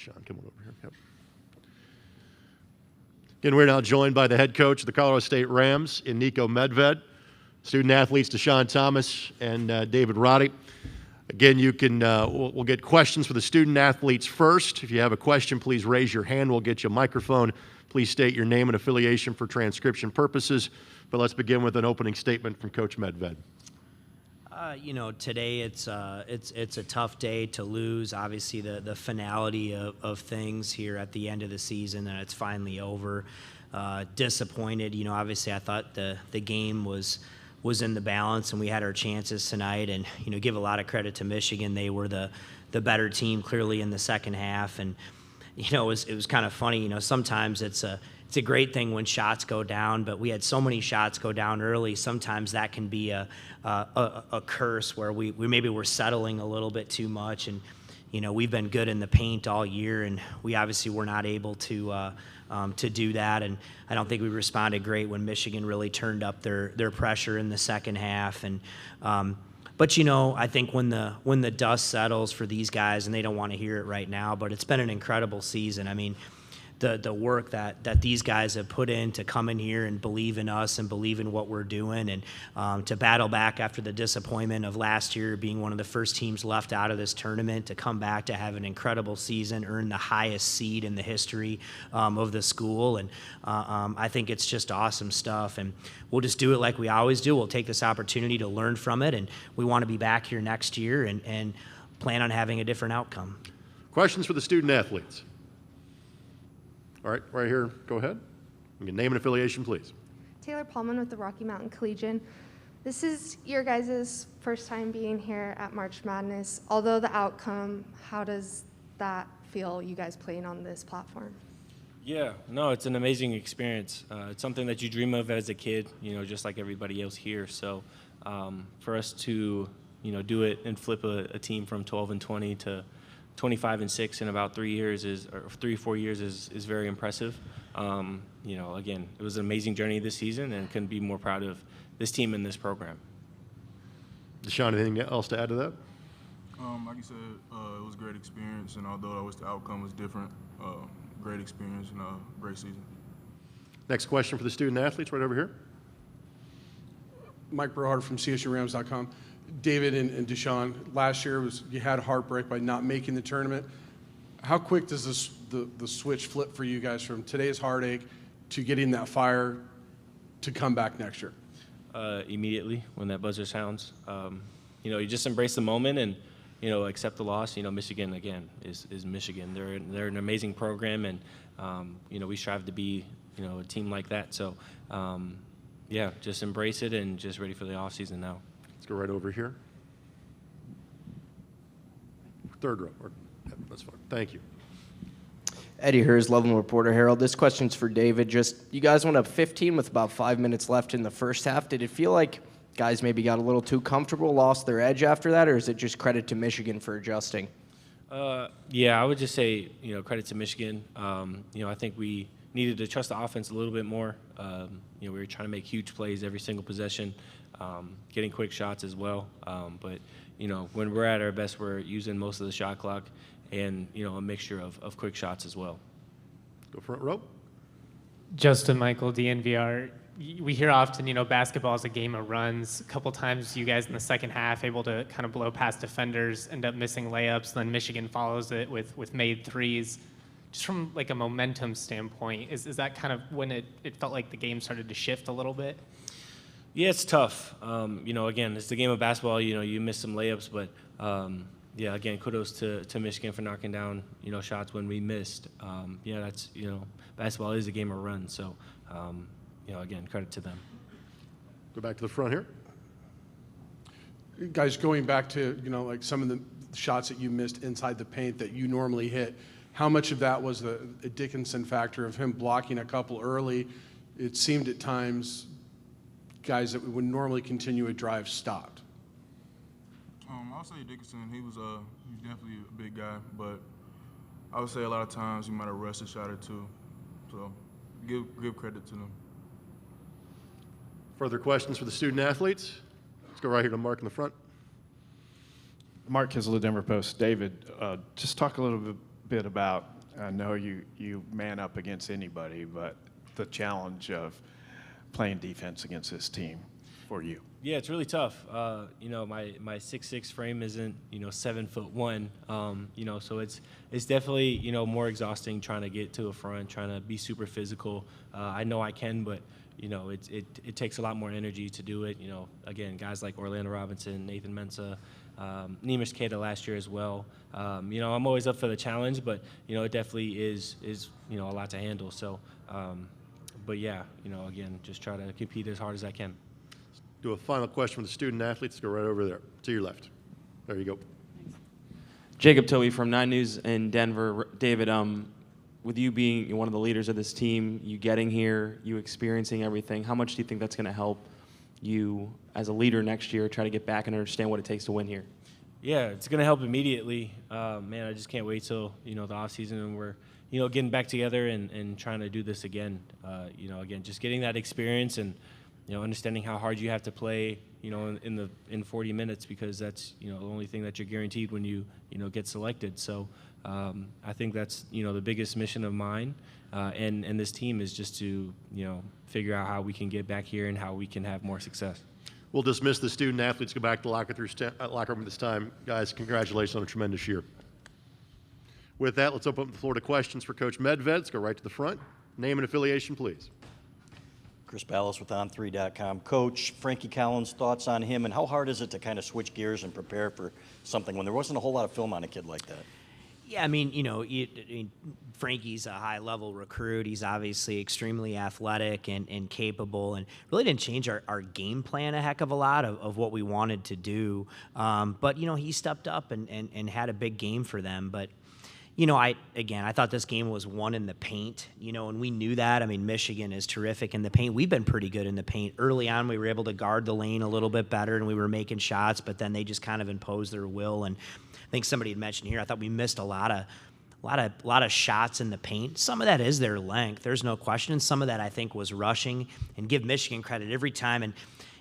Deshaun, come on over here. Yep. Again, we're now joined by the head coach of the Colorado State Rams in Nico Medved, student athletes Deshaun Thomas and David Roddy. Again, you can we'll get questions for the student athletes first. If you have a question, please raise your hand. We'll get you a microphone. Please state your name and affiliation for transcription purposes. But let's begin with an opening statement from Coach Medved. Today it's a tough day to lose. Obviously, the finality of things here at the end of the season, and it's finally over. Disappointed. Obviously, I thought the game was in the balance, and we had our chances tonight. And give a lot of credit to Michigan. They were the better team clearly in the second half. And it was kind of funny. Sometimes it's a great thing when shots go down, but we had so many shots go down early. Sometimes that can be a curse where we maybe we're settling a little bit too much. And we've been good in the paint all year, and we obviously were not able to do that. And I don't think we responded great when Michigan really turned up their pressure in the second half. And but I think when the dust settles for these guys, and they don't want to hear it right now, but it's been an incredible season. I mean, the work that these guys have put in to come in here and believe in us and believe in what we're doing, and to battle back after the disappointment of last year being one of the first teams left out of this tournament, to come back to have an incredible season, earn the highest seed in the history of the school. And I think it's just awesome stuff, and we'll just do it like we always do. We'll take this opportunity to learn from it, and we want to be back here next year and plan on having a different outcome. Questions for the student athletes? All right, right here, go ahead. You can name and affiliation, please. Taylor Pullman with the Rocky Mountain Collegian. This is your guys' first time being here at March Madness. Although the outcome, how does that feel, you guys playing on this platform? Yeah, no, it's an amazing experience. It's something that you dream of as a kid, just like everybody else here. So for us to, do it and flip a team from 12-20 to 25-6 in about 3 years or 4 years is very impressive. Again, it was an amazing journey this season, and couldn't be more proud of this team and this program. Deshaun, anything else to add to that? Like you said, it was a great experience, and although I wish the outcome was different, great experience and a great season. Next question for the student athletes, right over here. Mike Berhard from CSURams.com. David and Deshaun, last year you had heartbreak by not making the tournament. How quick does the switch flip for you guys from today's heartache to getting that fire to come back next year? Immediately when that buzzer sounds. You just embrace the moment and accept the loss. Michigan again is Michigan. They're an amazing program, and we strive to be a team like that. So just embrace it and just ready for the off season now. Let's go right over here. Third row. That's fine. Thank you. Eddie Hers, Loveland Reporter Herald. This question's for David. You guys went up 15 with about 5 minutes left in the first half. Did it feel like guys maybe got a little too comfortable, lost their edge after that, or is it just credit to Michigan for adjusting? I would just say, credit to Michigan. I think we needed to trust the offense a little bit more. We were trying to make huge plays every single possession, getting quick shots as well. But when we're at our best, we're using most of the shot clock and, a mixture of quick shots as well. Go front row. Justin Michael, DNVR. We hear often, basketball is a game of runs. A couple times you guys in the second half able to kind of blow past defenders, end up missing layups, then Michigan follows it with made threes. Just from like a momentum standpoint, is that kind of when it felt like the game started to shift a little bit? Yeah, it's tough. Again, it's the game of basketball. You miss some layups, but again, kudos to Michigan for knocking down shots when we missed. That's basketball is a game of runs. So again, credit to them. Go back to the front here. Guys, going back to like some of the shots that you missed inside the paint that you normally hit, how much of that was the Dickinson factor of him blocking a couple early? It seemed at times guys that would normally continue a drive stopped. I'll say Dickinson. He's definitely a big guy, but I would say a lot of times he might have rushed a shot or two. So give credit to them. Further questions for the student athletes? Let's go right here to Mark in the front. Mark Kissel, the Denver Post. David, just talk a little bit about I know you man up against anybody, but the challenge of playing defense against this team for you. Yeah, it's really tough. You know, my 6'6" frame isn't 7'1". You know, so it's definitely more exhausting trying to get to a front, trying to be super physical. I know I can, but it takes a lot more energy to do it. You know, again, guys like Orlando Robinson, Nathan Mensah, Neemish Queta last year as well. You know, I'm always up for the challenge, but it definitely is a lot to handle. So, but yeah, again, just try to compete as hard as I can. Do a final question for the student athletes. Go right over there to your left. There you go. Jacob Toby from 9 News in Denver. David, with you being one of the leaders of this team, you getting here, you experiencing everything, how much do you think that's going to help you as a leader next year try to get back and understand what it takes to win here? Yeah, it's going to help immediately. Man, I just can't wait till, the off season and we're, getting back together and trying to do this again. Again, just getting that experience and, understanding how hard you have to play, in 40 minutes because that's, the only thing that you're guaranteed when you, get selected. So I think that's, the biggest mission of mine and this team is just to, figure out how we can get back here and how we can have more success. We'll dismiss the student athletes, go back to the locker room this time. Guys, congratulations on a tremendous year. With that, let's open up the floor to questions for Coach Medved. Let's go right to the front. Name and affiliation, please. Chris Ballas with On3.com. Coach, Frankie Collins, thoughts on him, and how hard is it to kind of switch gears and prepare for something when there wasn't a whole lot of film on a kid like that? Yeah, I mean, Frankie's a high-level recruit. He's obviously extremely athletic and capable, and really didn't change our game plan a heck of a lot of what we wanted to do. But, he stepped up and had a big game for them. But, I thought this game was won in the paint, and we knew that. I mean, Michigan is terrific in the paint. We've been pretty good in the paint. Early on, we were able to guard the lane a little bit better, and we were making shots, but then they just kind of imposed their will. And I think somebody had mentioned here, I thought we missed a lot of shots in the paint. Some of that is their length. There's no question. And some of that, I think, was rushing. And give Michigan credit every time. And,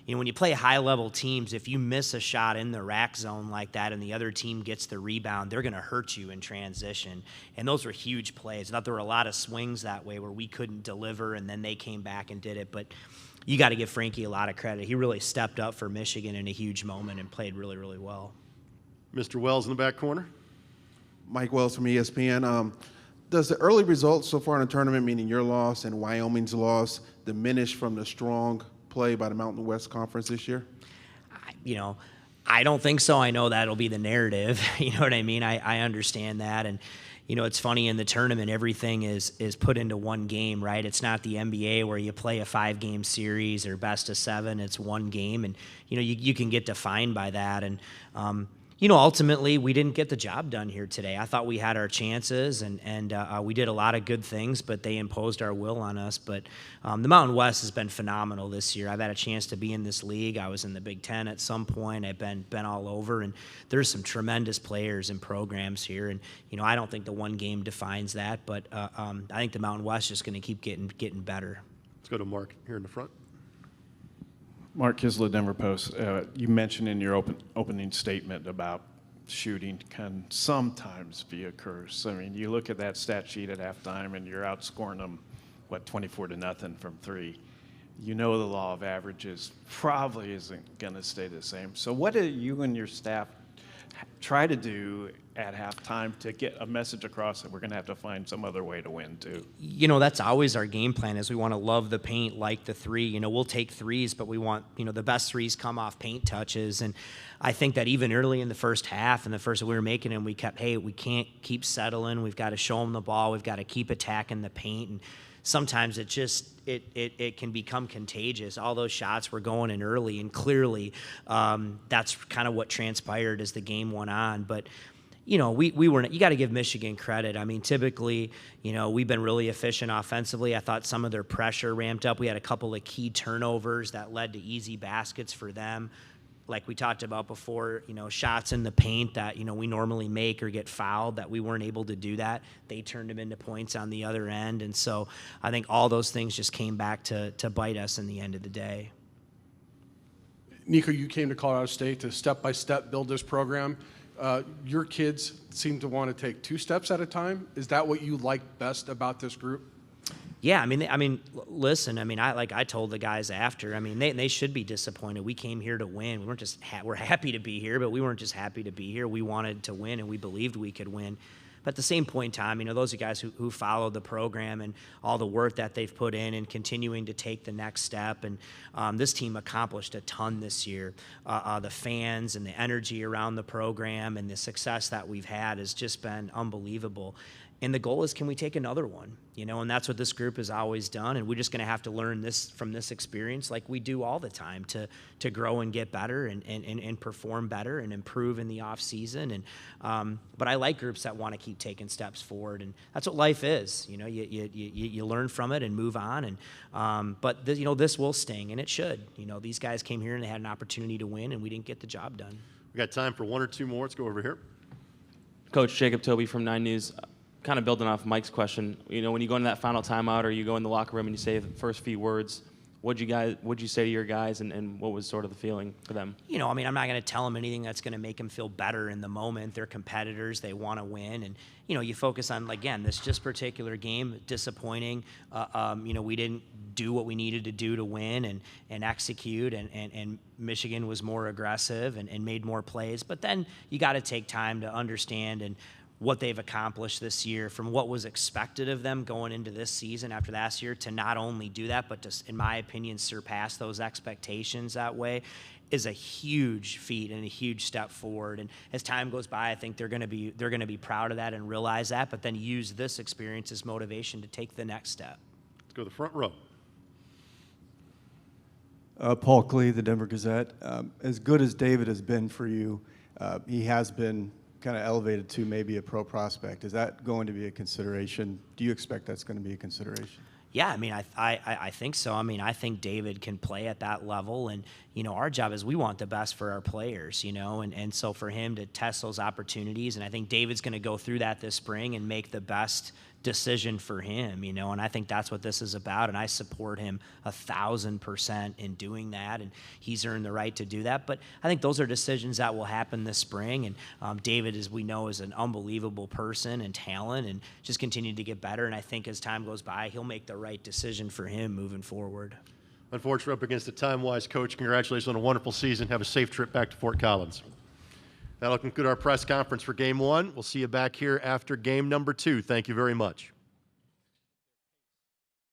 when you play high-level teams, if you miss a shot in the rack zone like that and the other team gets the rebound, they're going to hurt you in transition. And those were huge plays. I thought there were a lot of swings that way where we couldn't deliver, and then they came back and did it. But you got to give Frankie a lot of credit. He really stepped up for Michigan in a huge moment and played really, really well. Mr. Wells in the back corner. Mike Wells from ESPN. Does the early results so far in the tournament, meaning your loss and Wyoming's loss, diminish from the strong play by the Mountain West Conference this year? I don't think so. I know that'll be the narrative. You know what I mean? I understand that. And, it's funny in the tournament, everything is put into one game, right? It's not the NBA where you play a 5-game series or best of 7. It's one game. And, you can get defined by that. And, ultimately, we didn't get the job done here today. I thought we had our chances, and we did a lot of good things, but they imposed our will on us. But the Mountain West has been phenomenal this year. I've had a chance to be in this league. I was in the Big Ten at some point. I've been all over, and there's some tremendous players and programs here. And, I don't think the one game defines that, but I think the Mountain West is just going to keep getting better. Let's go to Mark here in the front. Mark Kisler, Denver Post. You mentioned in your opening statement about shooting can sometimes be a curse. I mean, you look at that stat sheet at halftime and you're outscoring them, 24-0 from 3. The law of averages probably isn't going to stay the same. So what do you and your staff try to do at halftime to get a message across that we're going to have to find some other way to win too? That's always our game plan is we want to love the paint like the 3. We'll take threes, but we want, the best threes come off paint touches. And I think that even early in the first half and the first that we were making them, we kept, hey, we can't keep settling. We've got to show them the ball. We've got to keep attacking the paint. And sometimes it just, it can become contagious. All those shots were going in early, and clearly that's kind of what transpired as the game went on. But we weren't. You got to give Michigan credit. I mean, typically, we've been really efficient offensively. I thought some of their pressure ramped up. We had a couple of key turnovers that led to easy baskets for them. Like we talked about before, shots in the paint that, we normally make or get fouled, that we weren't able to do that. They turned them into points on the other end. And so I think all those things just came back to bite us in the end of the day. Nico, you came to Colorado State to step-by-step build this program. Your kids seem to want to take 2 steps at a time. Is that what you like best about this group? Yeah, listen. I told the guys after. They should be disappointed. We came here to win. We weren't just we're happy to be here, but we weren't just happy to be here. We wanted to win, and we believed we could win. But at the same point in time, those are guys who followed the program and all the work that they've put in and continuing to take the next step. And this team accomplished a ton this year. The fans and the energy around the program and the success that we've had has just been unbelievable. And the goal is, can we take another one? And that's what this group has always done. And we're just going to have to learn this from this experience like we do all the time to grow and get better and perform better and improve in the off season. But I like groups that want to keep taking steps forward. And that's what life is. You learn from it and move on. But this will sting, and it should. These guys came here and they had an opportunity to win, and we didn't get the job done. We got time for 1 or 2 more. Let's go over here. Coach Jacob Toby from 9 News. Kind of building off Mike's question, when you go into that final timeout or you go in the locker room and you say the first few words, what'd you say to your guys, and what was sort of the feeling for them? I'm not going to tell them anything that's going to make them feel better in the moment. They're competitors. They want to win. And, you focus on, again, this just particular game, disappointing. We didn't do what we needed to do to win and execute, and Michigan was more aggressive and made more plays. But then you got to take time to understand and what they've accomplished this year, from what was expected of them going into this season after last year, to not only do that, but to, in my opinion, surpass those expectations that way, is a huge feat and a huge step forward. And as time goes by, I think they're going to be proud of that and realize that, but then use this experience as motivation to take the next step. Let's go to the front row. Paul Klee, the Denver Gazette. As good as David has been for you, he has been kind of elevated to maybe a pro prospect. Is that going to be a consideration? Do you expect that's going to be a consideration? Yeah, I think so. I think David can play at that level, and our job is we want the best for our players, and so for him to test those opportunities, and I think David's going to go through that this spring and make the best decision for him, and I think that's what this is about, and I support him 1,000% in doing that, and he's earned the right to do that. But I think those are decisions that will happen this spring, and David, as we know, is an unbelievable person and talent, and just continue to get better. And I think as time goes by, he'll make the right decision for him moving forward. Unfortunately, up against the time-wise coach. Congratulations on a wonderful season. Have a safe trip back to Fort Collins. That'll conclude our press conference for Game 1. We'll see you back here after Game number 2. Thank you very much.